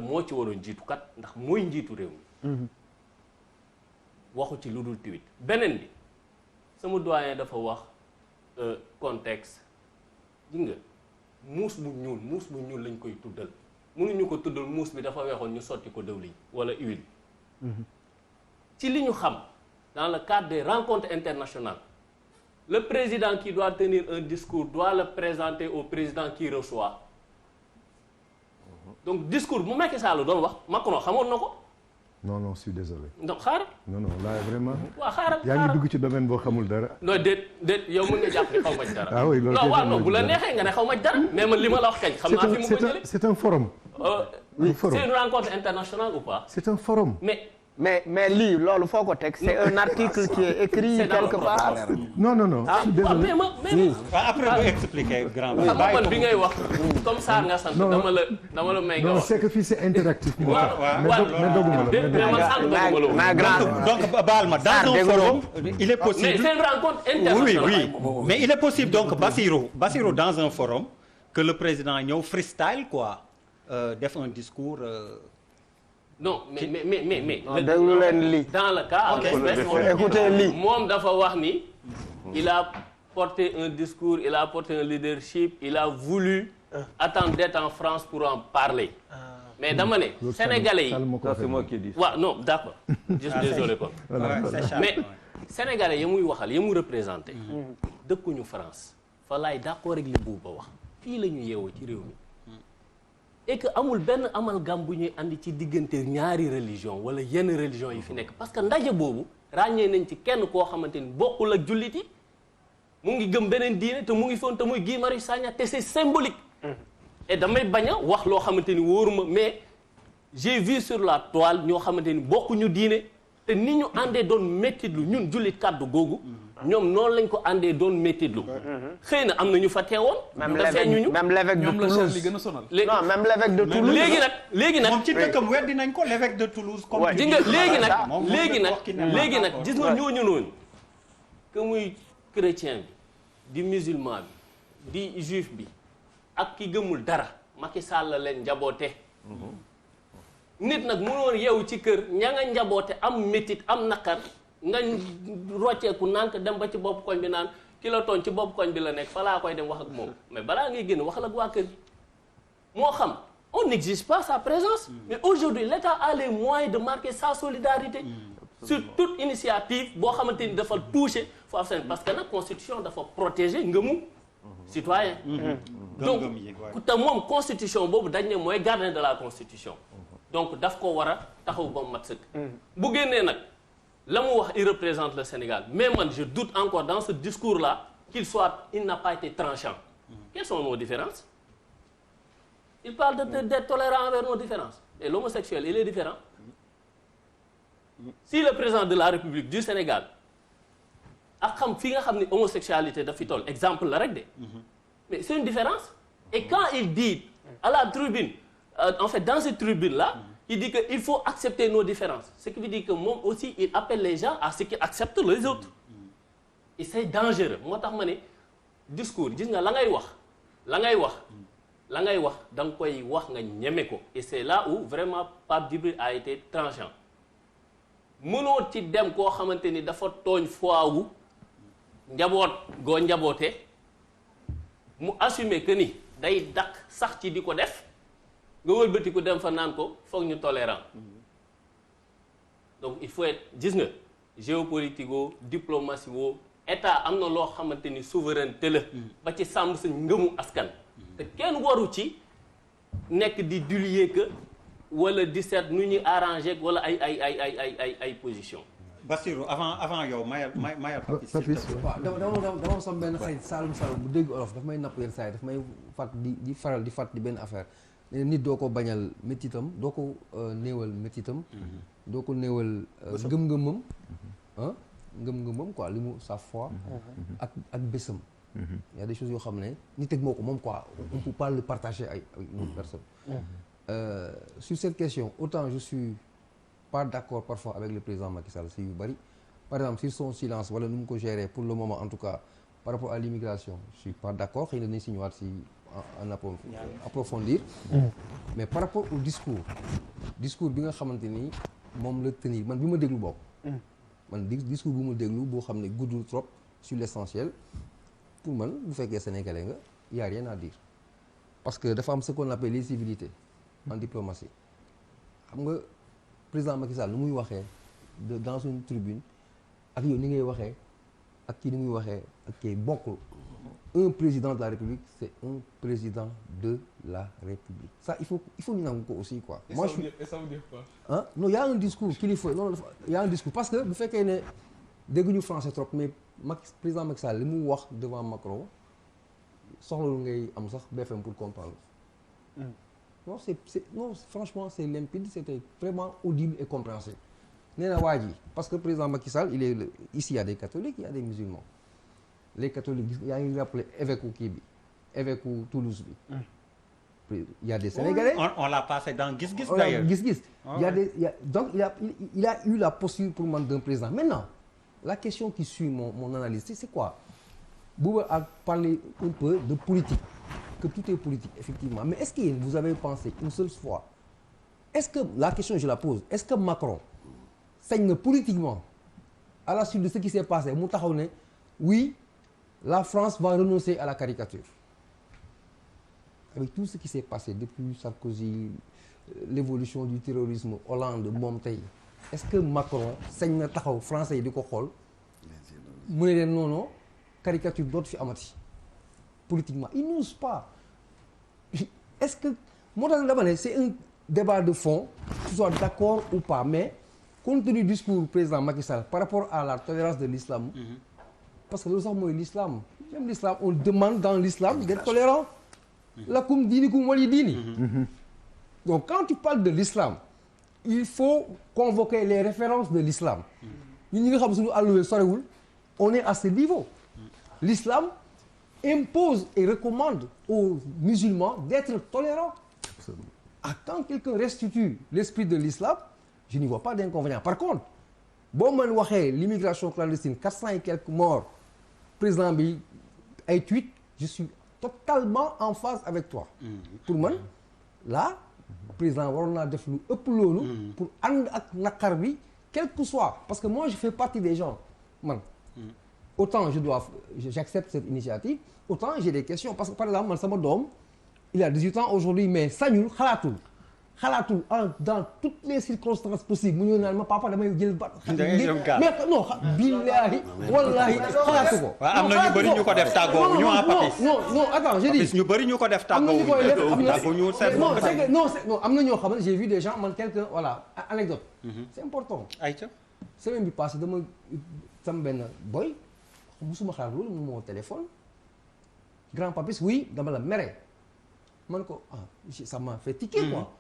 moo ci waroon jiitu kat ndax mooy njiitu réew mi waxu ci lu dul tweet beneen bi sama doyen dafa wax contexte ji nga muus bu ñuul lañ koy tuddal mënuñu ko tuddal muus bi dafa weexoon ñu sotti ko dëwlin wala huile ci li ñu xam dans le cadre des rencontres internationales le président qui doit tenir un discours doit le présenter au président qui reçoit donc discours bu Macky Sall doon wax Macron xamoon na ko. non je suis désolé. donc xaaral. non là vraiment. waaw xaaral yaa ngi dugg ci domaine boo xamul dara. non déet yow mën nga jàpp ni xaw ma ci dara. ah oui loolu non waaw non bu la neexee nga ne xaw ma ci dara. mais man li ma la wax kañ. xam naa fi mu ko jëlee c'est un forum. c'est une rencontre internationale ou pas. c'est un forum. mais lii loolu foo ko teg c'est un article qui est écrit quelque part. non je suis désolé. mais après nga expliquer grand xam nga man bi ngay wax comme ça nga sant dama la may nga non wax. c'est que fii c'est interactif. mais doguma la mais grand donc baal ma dans un forum il est possible mais c'est une rencontre internationale. oui mais il est possible donc Bassirou dans un forum que le président ñëw freestyle quoi def un discours. non mais. déglu leen lii. dans le cas. écoutez lii. moom dafa wax ni. il a porté un discours il a porté un leadership il a voulu attendre d'être en France pour en parler. mais dama ne. sénégalais yi c'est moi qui dis. waaw non d'accord. juste désolé quoi. mais sénégalais yi muy waxal yi mu représenté. dëkkuñu France. fa laay d'accord ak li Bouba wax. fii la ñu yeewoo ci réew mi. et que amul benn amalgame bu ñuy andi ci diggante ñaari religion wala yenn religion yi fi nekk parce que ndaje boobu ràññee nañ ci kenn koo xamante ni bokkul ak jullit yi mu ngi gëm beneen diine te mu ngi foon te muy Guy Marius Sagna te c'est symbolique. et damay bañ a wax loo xamante ni wóoruma mais j'ai vu sur la toile ñoo xamante ni bokkuñu diine te ni ñu àndee doon méttitlu ñun jullit kàddu googu. ñoom noonu lañ ko àndee doon méttitlu. xëy na am na ñu fa teewoon. même l'évêque de Toulouse li gën a sonal. non même l'évêque de Toulouse. léegi nag moom ci dëkkam weddi nañ ko l'évêque de Toulouse. comme gis nga léegi nag gis nga ñooñu noonu que muy chrétien bi di musulman bi di juif bi ak ki gëmul dara Macky Sall la leen njaboote. nit nag mënoon yeewu ci kër ña nga njaboote am métit am naqar nga rocceeku nànk dem ba ci bopp koñ bi naan ki la tooñ ci bopp koñ bi la nekk fa laa koy dem wax ak moom mais balaa ngay génn waxal ak waa kër gi moo xam on n'exige pas sa présence mais aujourd'hui l'État a les moyens de marquer sa solidarité sur toute initiative boo xamante ni dafa toucher faut abstenir parce que nag constitution dafa protéger ngëmu citoyen donc te moom constitution boobu dañ ne mooy gardien de la constitution donc daf ko war a taxaw ba mat sëkk bu génnee nag la mu wax il représente le Sénégal mais man je doute encore dans ce discours-là il n'a pas été tranchant. Quelles sont nos différences? Il parle d'être tolérant envers nos différences et l'homosexuel il est différent. Si le président de la République du Sénégal ak xam fi nga xam ni homosexualité daf fi toll exemple la rek de mais c'est une différence et quand il dit à la tribune en fait dans cette tribune-là il dit que il faut accepter nos différences ce qui veut dire que moom aussi il appelle les gens à ce qu'ils acceptent les autres et c'est dangereux moo tax ma ne discours gis nga la ngay wax da nga koy wax nga ñeme ko et c'est là où vraiment Pape Djibril a été tranchant mënoo ci dem koo xamante ni dafa tooñ foowu njaboot goo njaboote mu assumer que ni day dakk sax ci di ko def nga wëlbati ko dem fa naan ko foog ñu tolérant donc il faut être gis nga géopolitique woo diplomatie woo état am na loo xamante ni souveraineté la ba ci sàmm sa ngëmu askan te kenn waru ci nekk di dulier que wala di seet nu ñuy arranger wala ay position Bassirou avant yow mayal Papis waaw dama sam benn xarit Saloum bu dégg olof daf may napp yenn saa yi daf may fàtt di faral di fàtt di benn affaire nit doo ko bañal méttitam doo ko néewal méttitam doo ko néewal ngëm-ngëmam ngëm-ngëmam quoi li mu sa foi ak bésam il y a des choses yoo xam ne nit ak moo ko moom quoi on peut pas le partager avec une autre personne sur cette question autant je suis pas d'accord parfois avec le président Macky Sall si yu bari par exemple sur son silence wala nu mu ko gérer pour le moment en tout cas par rapport à l'immigration je suis pas d'accord xëy na nañ si ñëwaat si en approfondir mais par rapport au discours bi nga xamante ni moom la tenir man bi ma déglu bokk man discours bu ma déglu boo xam ne guddul trop sur l'essentiel pour man bu fekkee sénégalais nga y a rien à dire parce que dafa am ce qu'on appelle les civilités en diplomatie xam nga président Macky Sall lu muy waxee dans une tribune ak yow ni ngay waxee ak kii ni muy waxee ak kii bokkul un président de la République c'est un président de la République ça il faut ñu nangu ko aussi quoi. Moi ça veut dire quoi? Ah non y a un discours kilifa non y a un discours parce que bu fekkee ne dégguñu français trop mais président Macky Sall li mu wax devant Macron soxlalu ngay am sax BFM pour comprendre. Non non franchement c'est limpide c'était vraiment audible et compréhensible. Nee na waa ji parce que président Macky Sall ici il y a des catholiques il y a des musulmans les catholiques yaa ngi rappelé évêque kii bi évêque Toulouse bi il y a des Sénégalais on l'a passé dans Gis-Gis d'ailleurs Gis-Gis donc il a eu la posture pour man d'un président maintenant la question qui suit mon analyse c'est quoi Bouba a parlé un peu de politique que tout est politique effectivement mais est-ce que vous avez pensé une seule fois est-ce que la question je la pose est-ce que Macron sañ na politiquement à la suite de ce qui s'est passé mu taxaw ne oui la France va renoncer à la caricature avec tout ce qui s'est passé depuis Sarkozy l'évolution du terrorisme Hollande moom tey est-ce que Macron sañ na taxaw français yi di ko xool mu ne leen non caricature dootu fi amati politiquement il n'ose pas est-ce que moo tax dama ne c'est un débat de fond que tu sois d'accord ou pas mais compte tenu du discours président Macky Sall par rapport à la tolérance de l'islam parce que loolu sax mooy l'islam même l'islam on demande dans l'islam d'être tolérant lakum diinikum wali diini donc quand tu parles de l'islam il faut convoquer les références de l'islam ñun ñi nga xam suñu àlluwee sorewul on est à ce niveau l'islam impose et recommande aux musulmans d'être tolérants quand quelqu'un restitue l'esprit de l'islam je n'y vois pas d'inconvénient par contre boo mën waxee l'immigration clandestine 400 et quelques morts président bi ay tweet je suis totalement en phase avec toi pour man là président waroon naa def lu ëpp loolu pour ànd ak naqar bi quel que soit parce que moi je fais partie des gens man autant j'accepte cette initiative autant j'ai des questions parce que par exemple man sama doom il a 18 ans aujourd'hui mais sañul xalaatul dans toutes les circonstances possibles mu ñëw naan ma papa damay jël ba mais non billahi wallahi xalaatu ko waaw am na ñu bëri ñu ko def tàggoo ñu en papis non attends je dis ñu bëri ñu ko def tàggoo ñu seet non am na ñoo xam ne j'ai vu des gens man quelqu'un voilà anecdote c'est important ayca semaine bi passé dama sama benn boy musuma xalaat loolu mu moo téléphone grand papis oui dama la mere man ko ça m'a fait tiquer quoi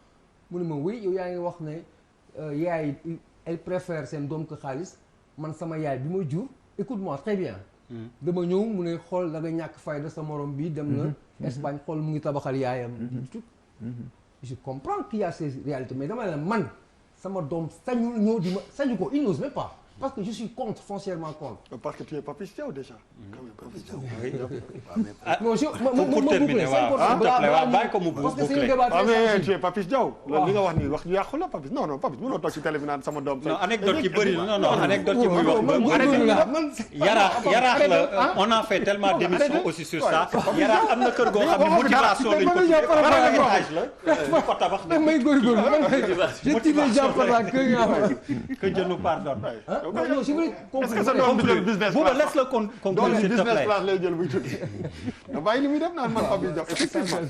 mu ne ma oui yow yaa ngi wax ne yaay elle préfère seen doom ko xaalis man sama yaay bi ma jur écoute-moi très bien dama ñëw mu ne xool da nga ñàkk fayda sa morom bi dem na Espagne xool mu ngi tabaxal yaayam tout je comprends qu'il y a ces réalités mais dama ne man sama doom sañul ñëw di ma sañu ko il n'ose même pas parce que je suis contre foncièrement contre. Parce que tu es Papis Diaw déjà. Quand même Papis Diaw. Non je pour terminer waaw bàyyi ko mu boucler parce que c'est un débat très mais tu es Papis Diaw. li nga wax nii wax yàqu la Papis non Papis mënoo toog ci télé bi naan sama doom. non anecdote yi bëri non anecdote yi muy wax yaraax la on a fait tellement d'émissions aussi sur ça yaraax am na kër goo xam ne motivation lañ ko tuddee la ko tabax may góorgóorlu je dis les gens par là que Dieu nous pardonne. non je voulais est-ce que sa doom du jël business class laisse le conclure s'il te plaît. business class lay jël buy tudd nga bàyyi li muy def naan man Papis Diaw effectivement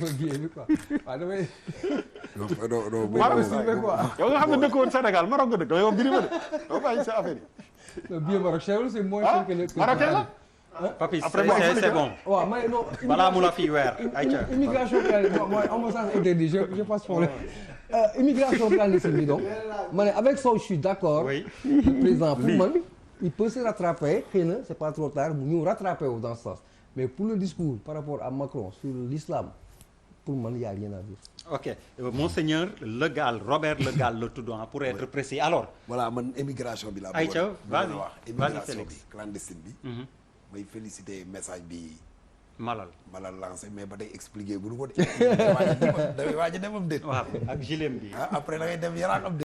waaw damay yow nga xam ne dëkkoon Sénégal Maroc nga dëkk yow Birima de doo bàyyi sa affaire yi bien Maroc c'est moins cher que le Marocain la Papis c'est bon waaw mais non balaa mu la fi weer ayca immigration mooy en mon sens interdit je passe pour le immigration clandestine bi donc ma ne avec ça je suis d'accord le président pour man il peut se rattraper xëy na c'est pas trop tard mu ñëw rattraper wu dans ce sens mais pour le discours par rapport à Macron sur l'islam pour man il y a rien à dire. ok monseigneur Le Gall Robert Le Gall le tudd pour être précis alors. voilà man immigration bi laa ayca vas-y immigration bi clandestine bi. may féliciter message bi Malal lancé mais ba tey expliqué bu nu ko de damay waaj a demam déet waaw ak gileem bi après da ngay dem yaraax am